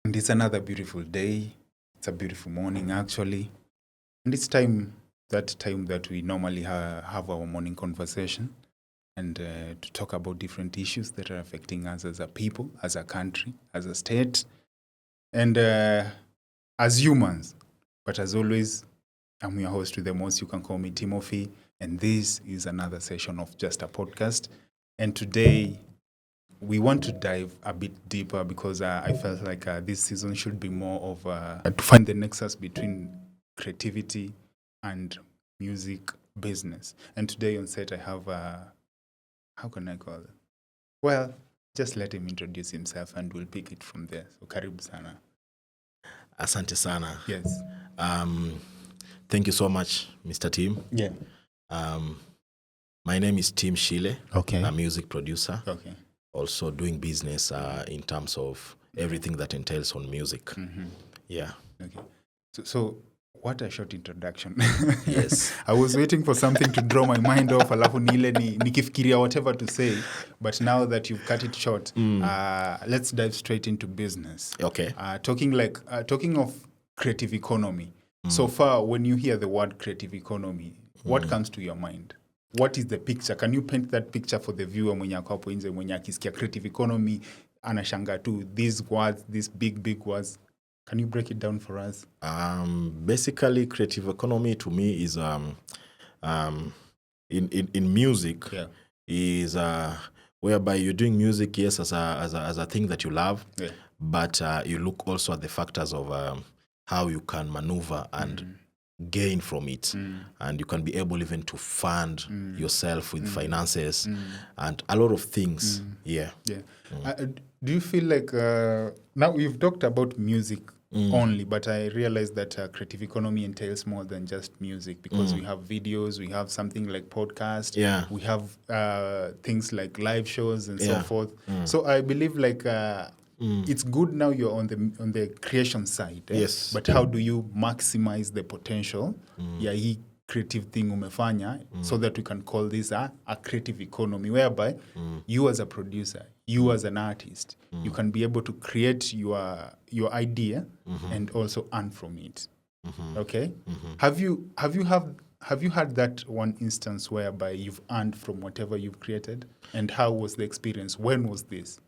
And it's another beautiful day. It's a beautiful morning, actually. And it's time that we normally have our morning conversation and to talk about different issues that are affecting us as a people, as a country, as a state, and as humans. But as always, I'm your host with the most. You can call me Timothy. And this is another session of Just a Podcast. And today, we want to dive a bit deeper because I felt like this season should be more of to find the nexus between creativity and music business. And today on set, I have, how can I call it? Well, just let him introduce himself and we'll pick it from there. So, karibu sana. Asante sana. Yes. Thank you so much, Mr. Tim. Yeah. My name is Tim Shile. Okay. I'm a music producer. Okay. Also doing business in terms of everything that entails on music. Mm-hmm. Yeah. Okay. So what a short introduction. Yes. I was waiting for something to draw my mind off, alafu nikifikiria whatever to say. But now that you've cut it short, let's dive straight into business. Okay. Talking of creative economy. So far, when you hear the word creative economy, what comes to your mind? What is the picture? Can you paint that picture for the viewer mwenye ako hapo nje mwenye akisikia creative economy anashanga tu these words, these big words? Can you break it down for us? Basically, creative economy to me is in music is whereby you're doing music, yes, as a thing that you love, but you look also at the factors of how you can maneuver and gain from it, and you can be able even to fund yourself with finances and a lot of things. Do you feel like now we've talked about music only, but I realize that creative economy entails more than just music because we have videos, we have something like podcast, we have things like live shows and so forth. So I believe like it's good now you're on the creation side. Yes. But how do you maximize the potential ya hii creative thing umefanya so that we can call this a creative economy whereby you as a producer, you as an artist, you can be able to create your idea and also earn from it. Okay? Have you had that one instance whereby you've earned from whatever you've created? And how was the experience? When was this?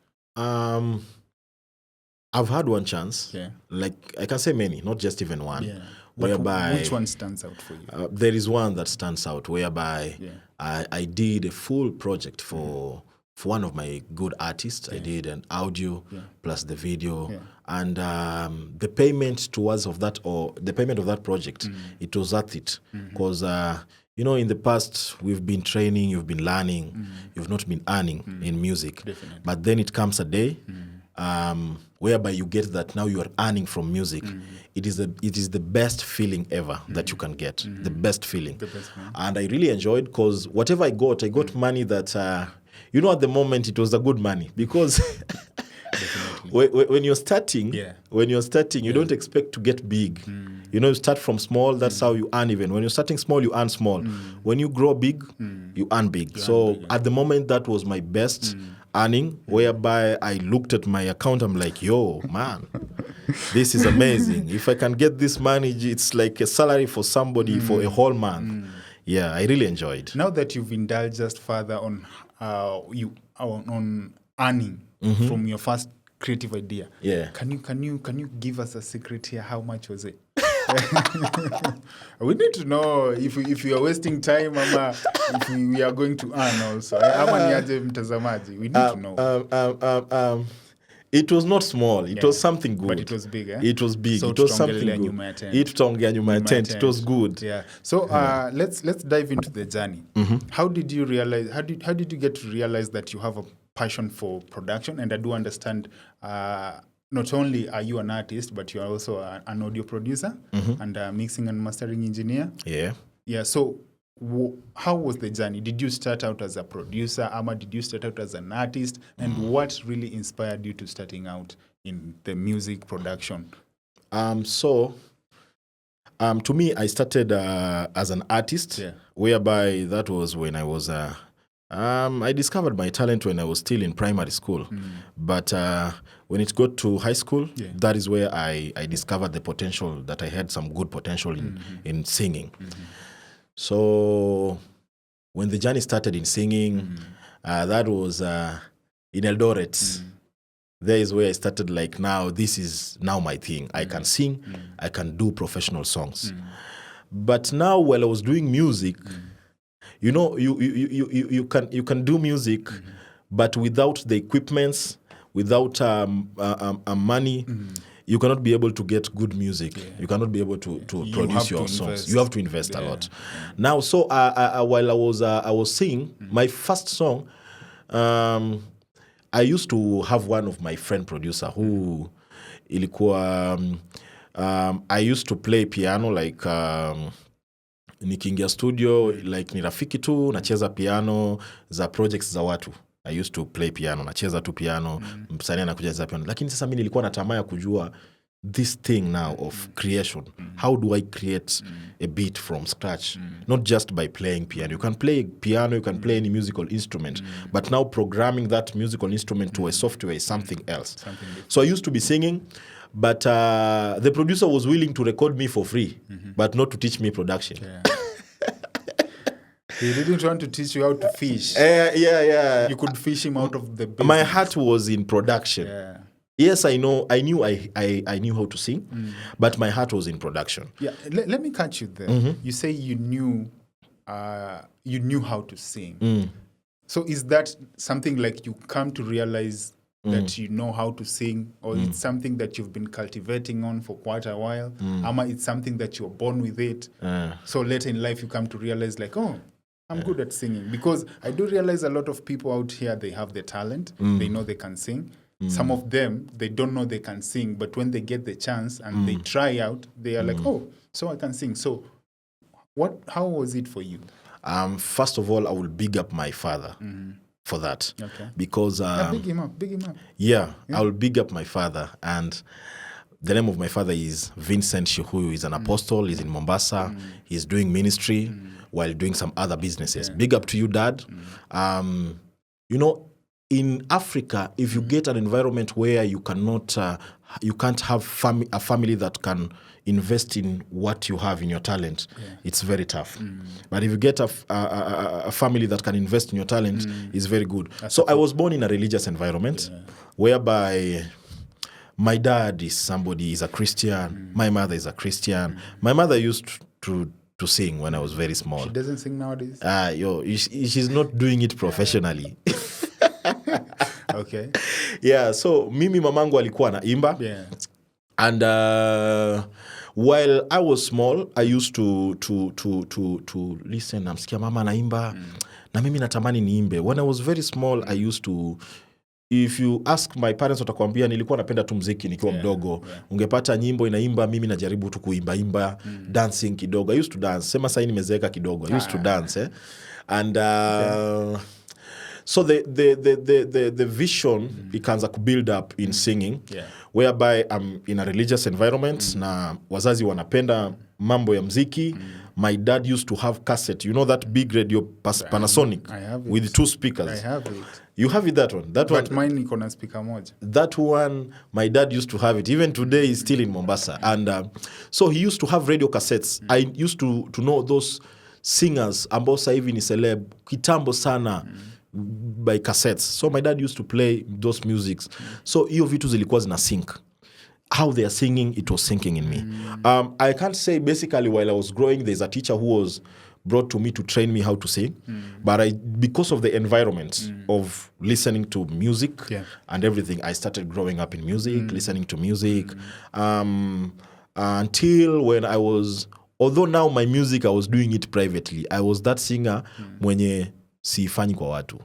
I've had one chance. Yeah. Like I can say many, not just even one. Yeah. Whereby which one stands out for you? There is one that stands out whereby I did a full project for one of my good artists. I did an audio plus the video, and the payment of that project, it was worth it because in the past we've been training, you've been learning, you've not been earning in music. Definitely. But then it comes a day whereby you get that now you are earning from music. It is the best feeling ever that you can get. The best feeling. And I really enjoyed because whatever I got money that at the moment it was a good money because when you're starting, you don't expect to get big. You start from small. That's how you earn. Even when you're starting small, you earn small. When you grow big, you earn big. At the moment, that was my best earning, whereby I looked at my account. I'm like, yo, man, this is amazing. If I can get this money, it's like a salary for somebody for a whole month. Yeah, I really enjoyed. Now that you've indulged just further on on earning from your first creative idea, can you give us a secret here? How much was it? We need to know if you are wasting time ama if we are going to earn also. Ama niaje mtazamaji? We need to know. It was not small. It was something good. But it was big, It was big. So it was something good. Tutaongelea nyuma ya tent. It was good. Yeah. So let's dive into the journey. How did you realize? How did you get to realize that you have a passion for production? And I do understand. Not only are you an artist, but you are also an audio producer and a mixing and mastering engineer. Yeah. Yeah. So how was the journey? Did you start out as a producer, ama did you start out as an artist? And what really inspired you to starting out in the music production? To me, I started as an artist, whereby that was when I was I discovered my talent when I was still in primary school. But when it got to high school, that is where I discovered the potential, that I had some good potential in singing. So when the journey started in singing, that was in Eldoret. There is where I started like, now this is now my thing. I can sing, I can do professional songs. But now while I was doing music, you know, you can do music, but without the equipments, without money, you cannot be able to get good music. You cannot be able to produce your songs. You have to invest a lot. Now, so while I was singing, my first song, I used to have one of my friend producer who ilikuwa I used to play piano like nikiingia studio like ni rafiki tu nacheza piano za projects za watu. I used to play piano, nacheza tu piano, msanii anakuja za piano. Lakini sasa mimi nilikuwa na tamaa ya kujua this thing now of creation. How do I create a beat from scratch? Not just by playing piano. You can play piano, you can play any musical instrument, but now programming that musical instrument to a software is something else. So I used to be singing, but the producer was willing to record me for free, but not to teach me production. He didn't want to teach you how to fish. You could fish him out of the business. My heart was in production. Yes, I knew how to sing, but my heart was in production. Yeah, let me catch you there. You say you knew how to sing. So is that something like you come to realize that you know how to sing, or it's something that you've been cultivating on for quite a while? Ama it's something that you're born with it. So later in life you come to realize like, oh, I'm good at singing. Because I do realize a lot of people out here, they have the talent. They know they can sing. Some of them, they don't know they can sing, but when they get the chance and they try out, they are like, oh, so I can sing. So how was it for you? First of all, I will big up my father for that. Because big him up. Yeah, I will big up my father. And the name of my father is Vincent Shihuyu. He's an apostle. He's in Mombasa. He's doing ministry while doing some other businesses. Big up to you, Dad. You know, in Africa, if you get an environment where you can't have a family that can invest in what you have in your talent, it's very tough. But if you get a family that can invest in your talent, it's very good. So I was born in a religious environment whereby my dad is a Christian. My mother is a Christian. My mother used to sing when I was very small. She doesn't sing nowadays? She's not doing it professionally. Okay. Yeah, so mimi mamangu alikuwa naimba. And while I was small, I used to listen. Namsikia mama naimba. Na mimi natamani niimbe. When I was very small, I used to, if you ask my parents watakwambia nilikuwa napenda tu muziki nikiwa mdogo. Ungepata nyimbo inaimba, mimi najaribu tu kuimba, dancing kidogo. I used to dance. Sema sasa nimezeeka kidogo. I used to dance, And so the vision ikaanza ku build up in singing, whereby I'm in a religious environment na wazazi wanapenda mambo ya mziki. My dad used to have cassette, you know that big radio Panasonic with 2 speakers. I have it. You have it, that one? But mine iko na speaker moja. That one, my dad used to have it. Even today, he's still in Mombasa. And so he used to have radio cassettes. I used to know those singers ambao sasa hivi ni celeb kitambo sana by cassettes. So my dad used to play those musics. So hiyo vitu zilikuwa zina sync. How they are singing, it was sinking in me. I can't say basically while I was growing, there's a teacher who was brought to me to train me how to sing. But because of the environment of listening to music and everything, I started growing up in music, listening to music. Until when I was, although now my music, I was doing it privately. I was that singer mwenye siifanyi kwa watu.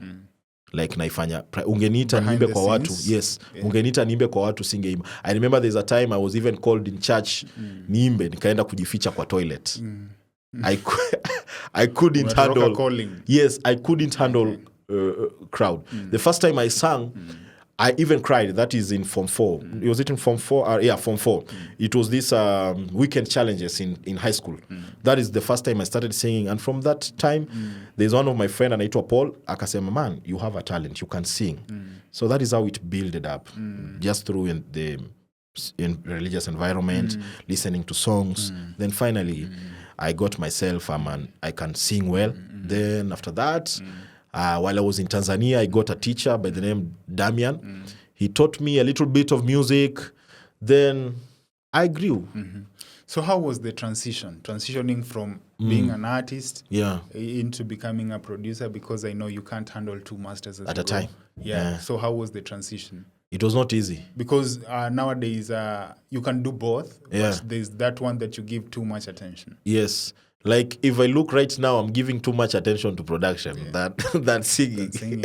Like naifanya ungeniita niimbe kwa watu. Yes, ungeniita niimbe kwa watu singeimba. I remember there's a time I was even called in church niimbe, nikaenda kujificha kwa toilet. I couldn't handle. Yes, I couldn't handle crowd. The first time I sang, I even cried. That is in Form 4. Was it in Form 4? Yeah, Form 4. It was this weekend challenges in high school. That is the first time I started singing. And from that time, there's one of my friend, anaitwa Paul, akasema, man, you have a talent. You can sing. So that is how it builded up. Just through in religious environment, listening to songs. Then finally, I got myself, I can sing well. Then after that, while I was in Tanzania, I got a teacher by the name Damian. He taught me a little bit of music. Then I grew. So how was the transitioning from being an artist into becoming a producer? Because I know you can't handle two masters at a time. Yeah. So how was the transition? It was not easy. Because nowadays you can do both, but there's that one that you give too much attention. Yes. Like if I look right now, I'm giving too much attention to production than singing.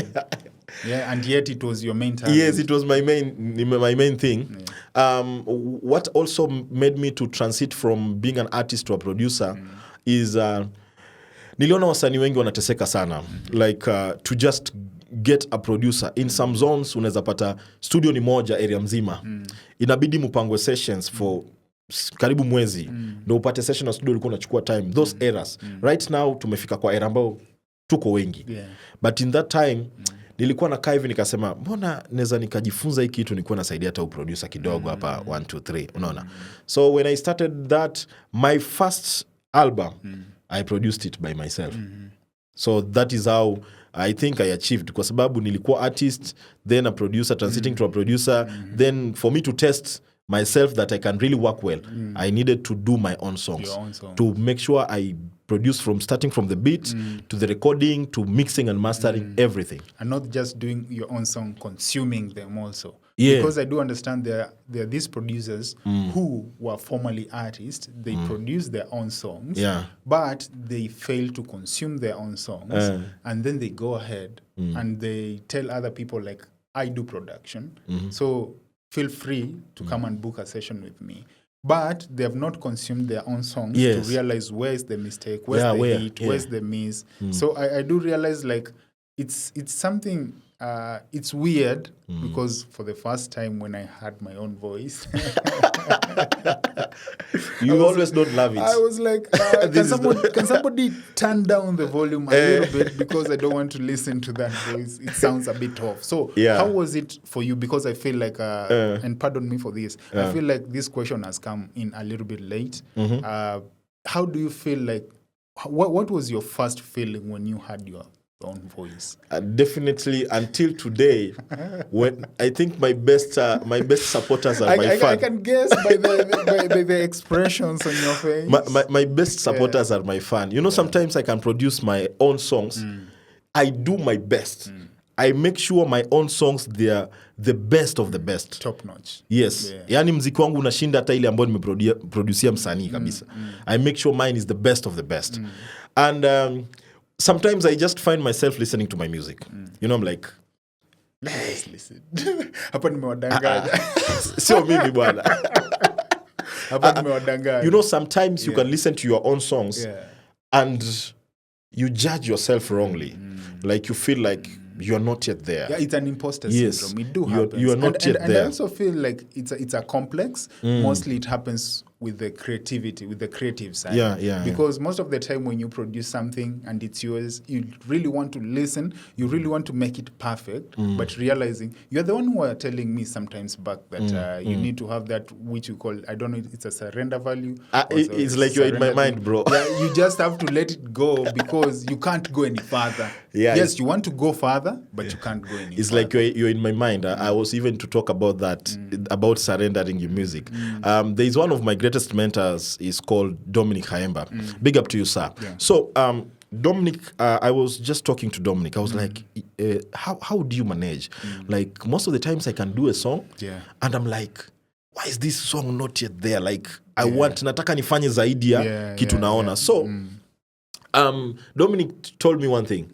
Yeah, and yet it was your main talent. Yes, it was my main thing. What also made me to transit from being an artist to a producer is niliona wasanii wengi wanateseka sana. Like to just get a producer. In some zones unaweza pata studio ni moja area mzima. Inabidi mupangwe sessions for karibu mwezi ndio upate session na studio ulikuwa unachukua time. Those eras. Right now tumefika kwa era ambao tuko wengi. But in that time nilikuwa nakaa hivi nikasema mbona naweza nikajifunza hiki kitu nilikuwa nasaidia hata producer kidogo hapa 1 2 3 unaona. So when I started that, my first album I produced it by myself. So that is how I think I achieved, kwa sababu nilikuwa artist, then a producer, transiting to a producer. Then for me to test myself that I can really work well, I needed to do my own songs. Your own song. To make sure I produce starting from the beat to the recording to mixing and mastering, everything. And not just doing your own song, consuming them also. Yeah. Because I do understand there are these producers who were formerly artists. They produce their own songs, but they fail to consume their own songs. And then they go ahead and they tell other people, like, I do production. So feel free to come and book a session with me. But they have not consumed their own songs to realize where's the mistake, where's the hit, where's the miss. So I do realize, like, it's something, it's weird because for the first time when I heard my own voice, you always don't love it. I was like, can somebody turn down the volume a little bit because I don't want to listen to that voice. It sounds a bit off. So how was it for you? Because I feel like, and pardon me for this, I feel like this question has come in a little bit late. How do you feel like, what was your first feeling when you had your own voice? Definitely until today, when I think my best supporters are my fans. I can guess by the expressions on your face. My best supporters are my fans. You know, sometimes I can produce my own songs. I do my best. I make sure my own songs, they are the best of the best. Top notch. Yes. Yani mziki wangu unashinda hata ile ambayo nimeproducia msanii kabisa. I make sure mine is the best of the best. And sometimes I just find myself listening to my music. You know, I'm like, let's listen. Hapa nimewadanganya. Sio mimi bwana. Hapa nimewadanganya. You know, sometimes you can listen to your own songs and you judge yourself wrongly. Like you feel like you're not yet there. Yeah, it's an imposter syndrome. It do happen. You are not yet there. And I also feel like it's a complex. Mostly it happens with the creativity, with the creative side. Because most of the time when you produce something and it's yours, you really want to listen, you really want to make it perfect, but realizing you're the one who are telling me sometimes back that you need to have that, which you call, I don't know, it's a surrender value. It's like you're in my mind, bro. Yeah, you just have to let it go because you can't go any further. Yes, you want to go further, but you can't go any It's further. like you're in my mind. I was even to talk about that, about surrendering your music. There's one of my greatest mentors is called Dominic Haemba. Big up to you, sir. So Dominic, I was just talking to Dominic. I was like, how do you manage? Like most of the times I can do a song and I'm like, why is this song not yet there? Like I want, nataka nifanye zaidi ya kitu naona. So Dominic told me one thing.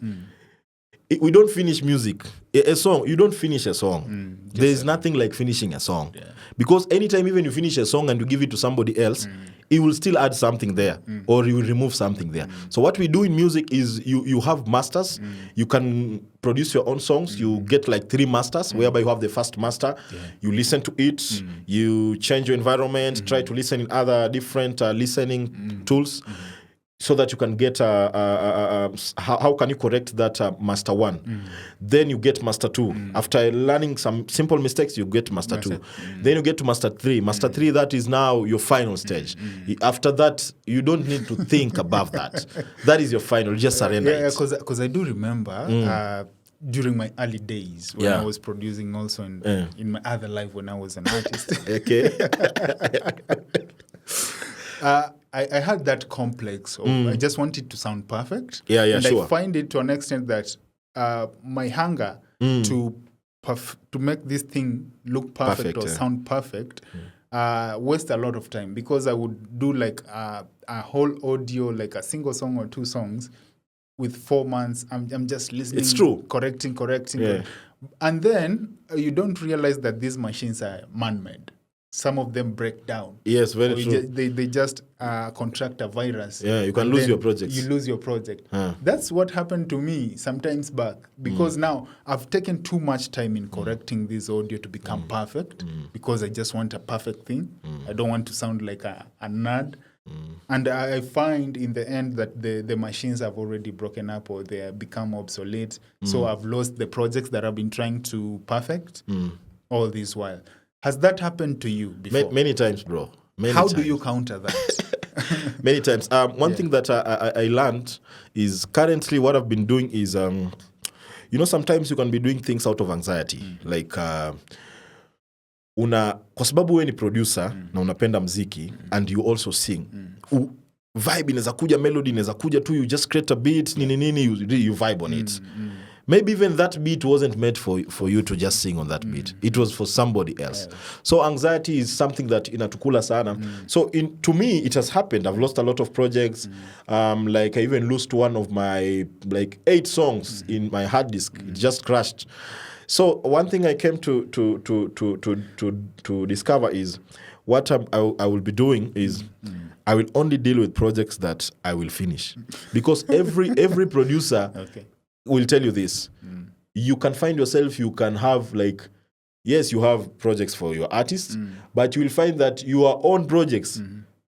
We don't finish music. A song, you don't finish a song. There's nothing like finishing a song. Because anytime even you finish a song and you give it to somebody else, he will still add something there or he will remove something there. So what we do in music is you have masters. You can produce your own songs. You get like 3 masters, whereby you have the first master. You listen to it. You change your environment. Try to listen in other different listening tools. So that you can get how can you correct that master 1? Then you get master 2. After learning some simple mistakes, you get master 2. Then you get to master 3. Master 3, that is now your final stage. After that, you don't need to think above that. That is your final. You just surrender. Yeah, because I do remember. During my early days when I was producing also in my other life when I was an artist. Okay. I had that complex of I just wanted to sound perfect. And I find it to an extent that my hunger to make this thing look perfect or sound perfect waste a lot of time, because I would do like a whole audio, like a single song or 2 songs with 4 months. I'm just listening. It's true. Correcting. And then you don't realize that these machines are man-made. Some of them break down. Yes, very true. They just contract a virus. Yeah, you can lose your project. You lose your project. That's what happened to me sometimes back, because now I've taken too much time in correcting this audio to become perfect, because I just want a perfect thing. I don't want to sound like a nerd. And I find in the end that the machines have already broken up or they have become obsolete. So I've lost the projects that I've been trying to perfect all this while. Has that happened to you before? Many times, bro. How do you counter that? Many times. One thing that I learned is currently what I've been doing is, sometimes you can be doing things out of anxiety. Like, kwa sababu we ni producer na unapenda mziki and you also sing. Vibe inaweza kuja, melody inaweza kuja tu, you just create a beat, nini, you vibe on it. Maybe even that beat wasn't meant for you to just sing on that beat. It was for somebody else. So anxiety is something that inatukula sana. So to me, it has happened. I've lost a lot of projects. Like I even lost one of my 8 songs in my hard disk. It just crashed. So one thing I came to discover is what I will be doing is I will only deal with projects that I will finish, because every producer will tell you this. You can find yourself, you can have yes, you have projects for your artists, but you will find that your own projects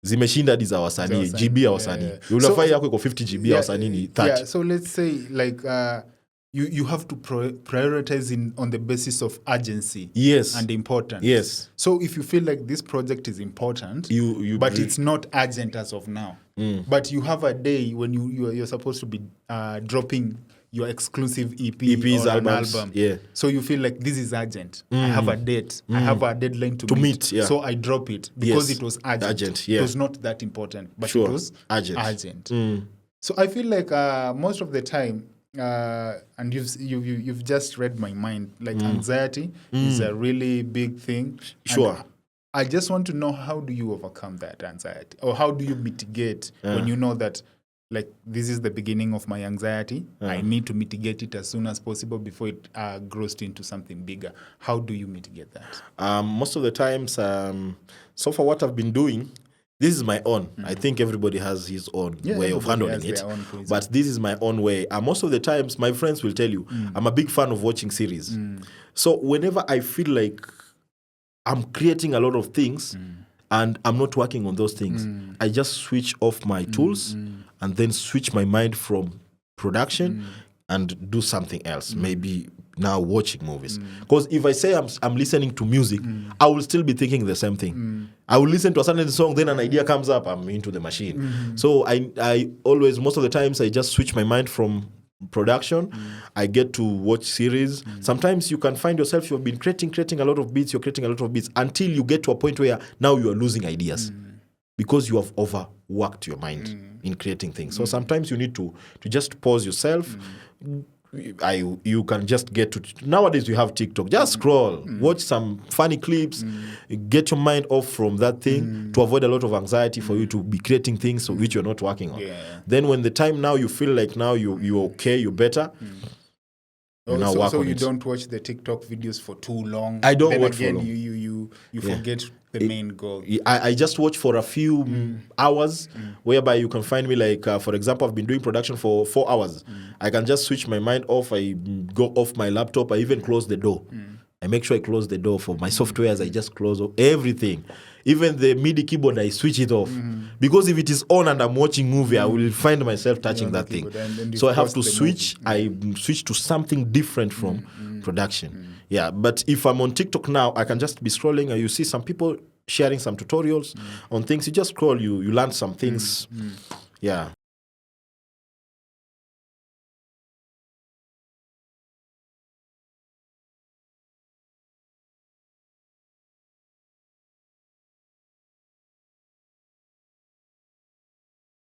zimeshinda hadi za wasanii, GB ya wasanii. Unafanya yako iko 50 GB ya wasanii ni 30. Yeah, so let's say you have to prioritize on the basis of urgency and importance. Yes. So if you feel like this project is important, but it's not urgent as of now, but you have a day when you're supposed to be dropping your exclusive EPs or albums. An album. Yeah. So you feel like this is urgent. I have a date. I have a deadline to meet. Yeah. So I drop it because it was urgent. Yeah. It was not that important, but it was urgent. So I feel like most of the time, and you've just read my mind. Like anxiety is a really big thing. Sure. And I just want to know, how do you overcome that anxiety, or how do you mitigate when you know that, like, this is the beginning of my anxiety. I need to mitigate it as soon as possible before it grows into something bigger. How do you mitigate that? Most of the times, so far what I've been doing, this is my own. I think everybody has his own way of handling it. But this is my own way. Most of the times, my friends will tell you, I'm a big fan of watching series. So whenever I feel like I'm creating a lot of things and I'm not working on those things, I just switch off my tools and then switch my mind from production and do something else. Maybe now watching movies. Because if I say I'm listening to music, I will still be thinking the same thing. I will listen to a certain song, then an idea comes up, I'm into the machine. So I always, most of the times, I just switch my mind from production. I get to watch series. Sometimes you can find yourself, you've been creating a lot of beats, you're creating a lot of beats until you get to a point where now you are losing ideas because you have overworked your mind in creating things. So sometimes you need to just pause yourself. You can just get to, nowadays you have TikTok, just scroll, watch some funny clips, get your mind off from that thing to avoid a lot of anxiety for you to be creating things which you're not working on. Then when the time now you feel like now you're okay, you're better, you now so work so on you it. don't watch the TikTok videos for too long. I don't then watch for again, long. You forget the main goal. I just watch for a few hours, whereby you can find me like, for example, I've been doing production for 4 hours. I can just switch my mind off. I go off my laptop. I even close the door. I make sure I close the door for my softwares. I just close off everything. Even the MIDI keyboard, I switch it off. Because if it is on and I'm watching movie, I will find myself touching that thing. And So I have paused to the switch. I switch to something different from production. Yeah, but if I'm on TikTok now, I can just be scrolling and you see some people sharing some tutorials on things. You just scroll, you learn some things. Yeah.